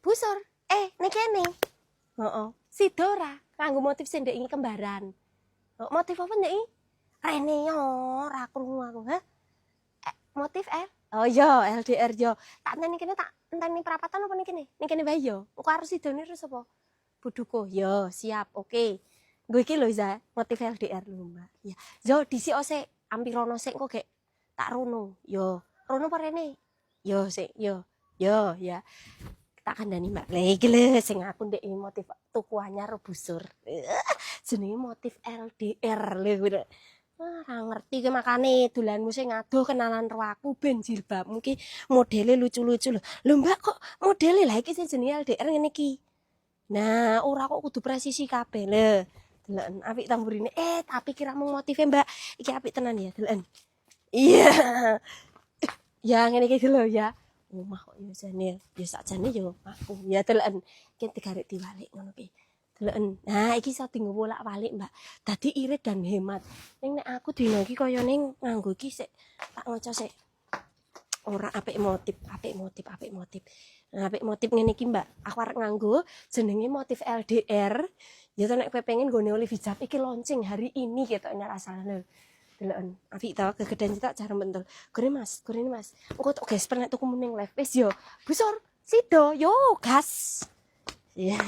busur. Ning kene. Heeh. Sida ora nganggo motif sing ndek iki kembaran. Motif apa ndek iki? Rene yo ora krungu aku, ha? Motif L. Oh iya, LDR yo. Tak enteni kene tak enteni perapatan apa ning kene? Ning kene wae yo. Engko arep sidone terus apa? Buduko. Yo, siap. Oke. Nggo iki lho Za, motif LDR lho, Mbak. Ya. Yo dhisik sik, ampirono sik kok gek tak rono. Yo, rono apa rene? Yo sik, yo. Yo, ya. Tak kandhani Mbak. Lah iki lho sing aku ndek motif tuku anyar busur. Jenenge motif LDR lho. Ora ngerti ki makane dolanmu sing adoh kenalan karo aku ben jilbabmu ki modele lucu-lucu lho. Lho Mbak kok modele lah iki sing jenenge LDR ngene iki. Nah, ora kok kudu presisi kabeh lho. Deleken apik tamburine. Tapi kira mung motive Mbak. Iki apik tenan ya, deleken. Iya. Ya ngene iki lho ya. Omah kok ya jane. Ya sakjane yo aku. Ya deleken. Ki digarek diwalik ngono ki. Deleken. Nah, iki iso dienggo bolak-balik, Mbak. Dadi irit dan hemat. Ning nek aku dino iki kayane nganggo iki sik tak ngoco sik. Ora apik motif. Nah, apik motif ngene iki, Mbak. Aku arep nganggo jenenge motif LDR. Ya to nek kowe pengen nggone olive hijab iki launching hari ini gitu nek asalane. Deleken. Apik to, kegedean cetak cara bentul. Gorene Mas. Engko tok guys, pernah tuku ning live wis yo. Busur, sida, yo gas. Ya.